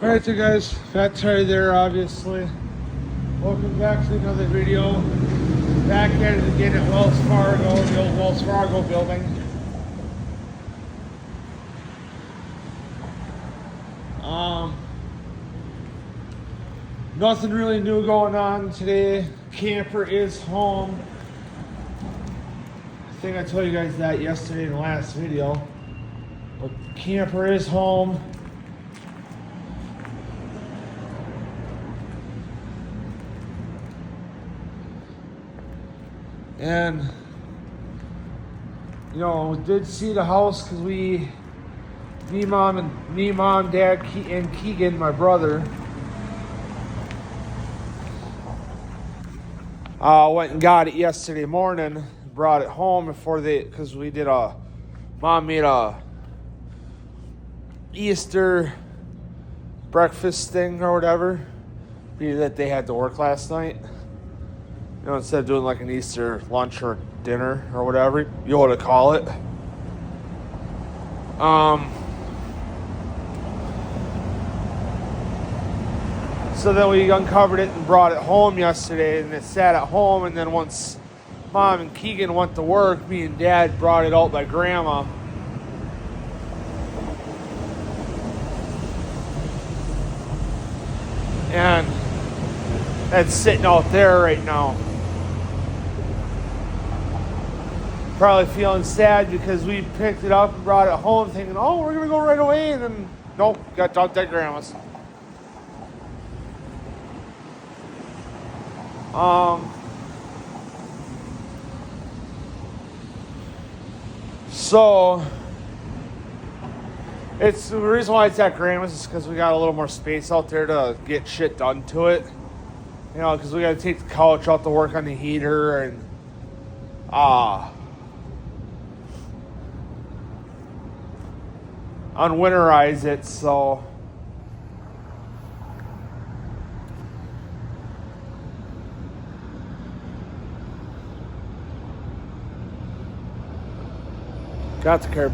Alright, so guys, Fat Terry there, obviously. Welcome back to another video. Back at it again at Wells Fargo, the old Wells Fargo building. Nothing really new going on today. Camper is home. I think I told you guys that yesterday in the last video. But camper is home. And, you know, we did see the house because me, mom, dad, and Keegan, my brother, went and got it yesterday morning, brought it home because mom made a Easter breakfast thing or whatever, being that they had to work last night. You know, instead of doing like an Easter lunch or dinner or whatever you want to call it. So then we uncovered it and brought it home yesterday, and it sat at home. And then once Mom and Keegan went to work, me and Dad brought it out by Grandma. And that's sitting out there right now. Probably feeling sad because we picked it up and brought it home thinking, oh, we're going to go right away. And then, nope, got dumped at Grandma's. So, it's the reason why it's at Grandma's is because we got a little more space out there to get shit done to it. You know, because we got to take the couch out to work on the heater and, unwinterize it, so got the curb.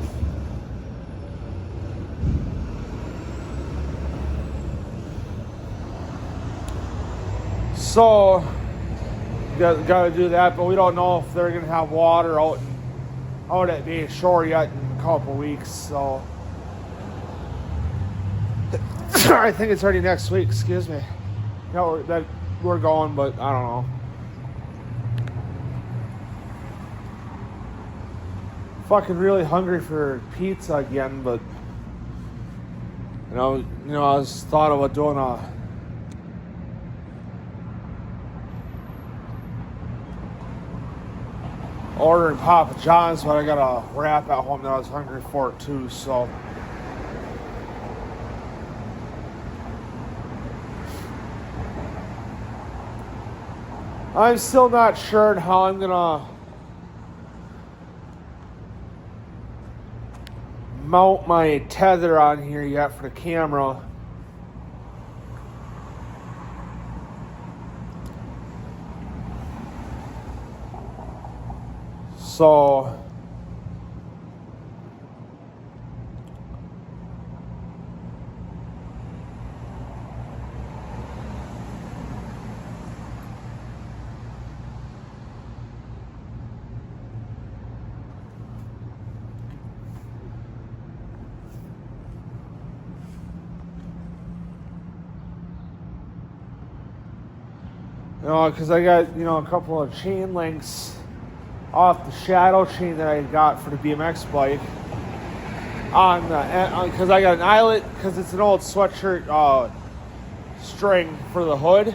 So got to do that, but we don't know if they're gonna have water out at the shore yet in a couple weeks, so I think it's already next week, excuse me. Yeah, we're going, but I don't know. Fucking really hungry for pizza again, but you know, I was thought about doing ordering Papa John's, but I got a wrap at home that I was hungry for too, so. I'm still not sure how I'm gonna mount my tether on here yet for the camera. So because I got, a couple of chain links off the shadow chain that I got for the BMX bike because I got an eyelet, because it's an old sweatshirt string for the hood.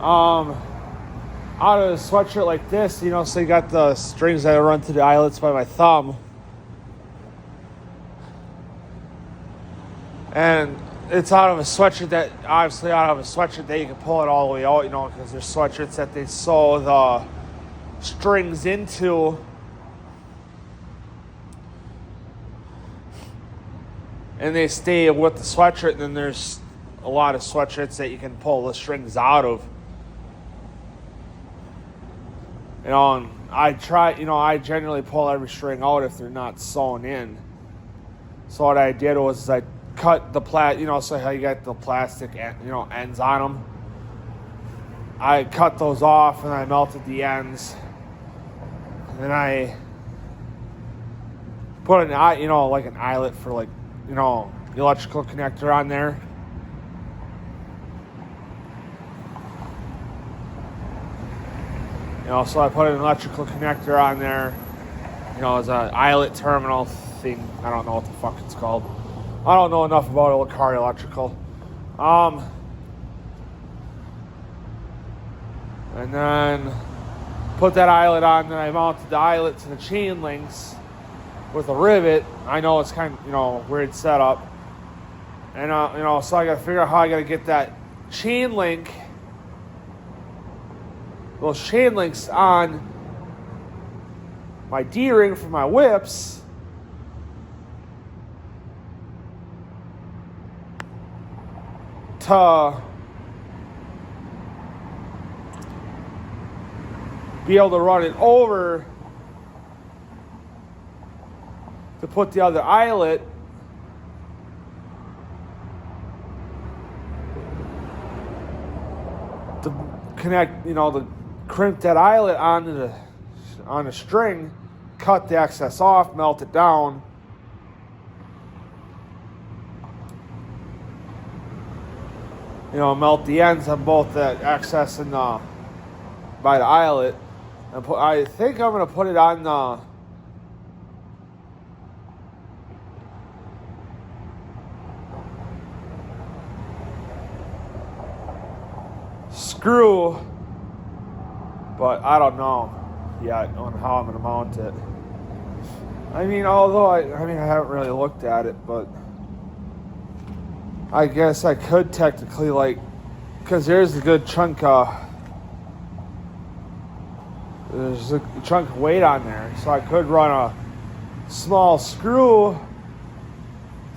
Out of a sweatshirt like this, so you got the strings that run to the eyelets by my thumb. And it's out of a sweatshirt that you can pull it all the way out, because there's sweatshirts that they sew the strings into. And they stay with the sweatshirt, and then there's a lot of sweatshirts that you can pull the strings out of. And I generally pull every string out if they're not sewn in. So what I did was I cut the so how you got the plastic, ends on them. I cut those off and I melted the ends. And then I put like an eyelet for the electrical connector on there. So I put an electrical connector on there. As an eyelet terminal thing. I don't know what the fuck it's called. I don't know enough about car electrical. And then put that eyelet on, then I mounted the eyelet to the chain links with a rivet. I know it's kind of, weird setup. And, so I got to figure out how I got to get that chain link, those chain links on my D-ring for my whips. To be able to run it over to put the other eyelet to connect, to crimp that eyelet on a string, cut the excess off, melt it down. Melt the ends on both the excess and by the eyelet. And I think I'm going to put it on the screw, but I don't know yet on how I'm going to mount it. I haven't really looked at it, but I guess I could technically, because there's a good chunk there's a chunk of weight on there, so I could run a small screw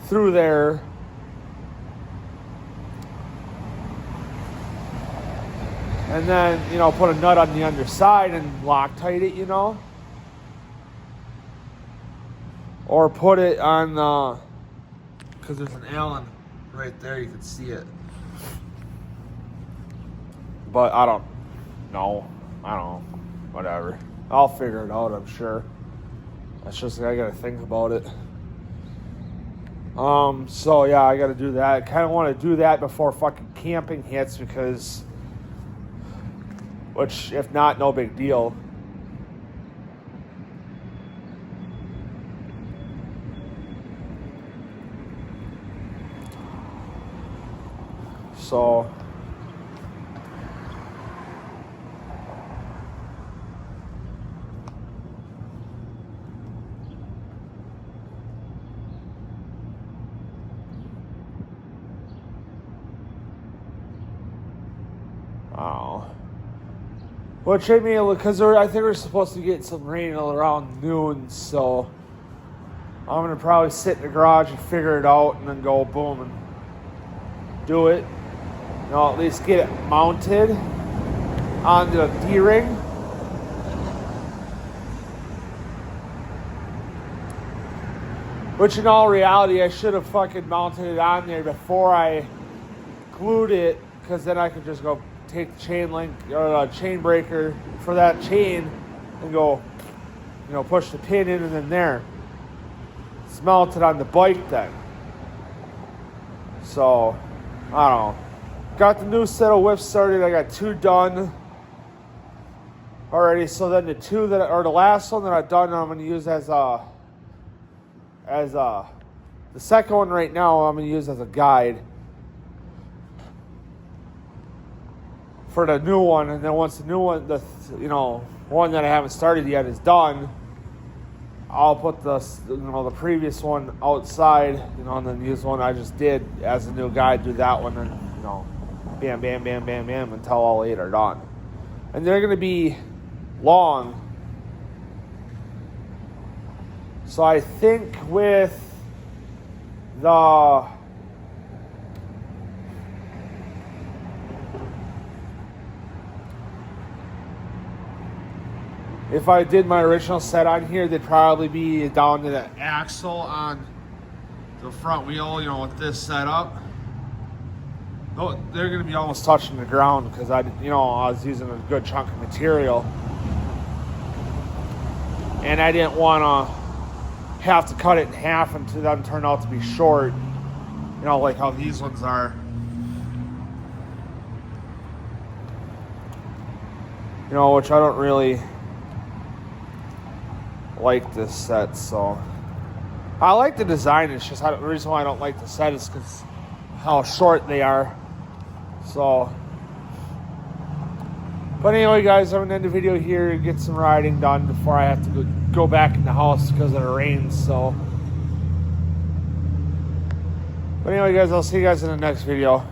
through there and then, put a nut on the underside and Loctite it, or put it on because there's an Allen right there, you can see it. But I don't know. Whatever. I'll figure it out, I'm sure. That's just, I gotta think about it. So yeah, I gotta do that. I kinda wanna do that before fucking camping hits which, if not, no big deal. So which because I think we're supposed to get some rain around noon, so I'm gonna probably sit in the garage and figure it out and then go boom and do it. At least get it mounted on the D-ring. Which in all reality, I should have fucking mounted it on there before I glued it, because then I could just go take the chain link or chain breaker for that chain and go, push the pin in and then there. It's mounted on the bike then. So, I don't know. Got the new set of whips started. I got 2 done already. So then the last one that I've done, I'm going to use as the second one right now, I'm going to use as a guide for the new one. And then once the new one, one that I haven't started yet is done, I'll put the previous one outside, and then use the one I just did as a new guide, do that one, and, bam, bam, bam, bam, bam, until all 8 are done. And they're going to be long. So I think with the If I did my original set on here, they'd probably be down to the axle on the front wheel, you know, with this setup. Oh, they're going to be almost touching the ground because I was using a good chunk of material. And I didn't want to have to cut it in half and to them turn out to be short. You know, like how these ones are. You know, which I don't really like this set, so. I like the design, it's just the reason why I don't like the set is because how short they are. So, but anyway, guys, I'm going to end the video here and get some riding done before I have to go back in the house because of the rain, so. But anyway, guys, I'll see you guys in the next video.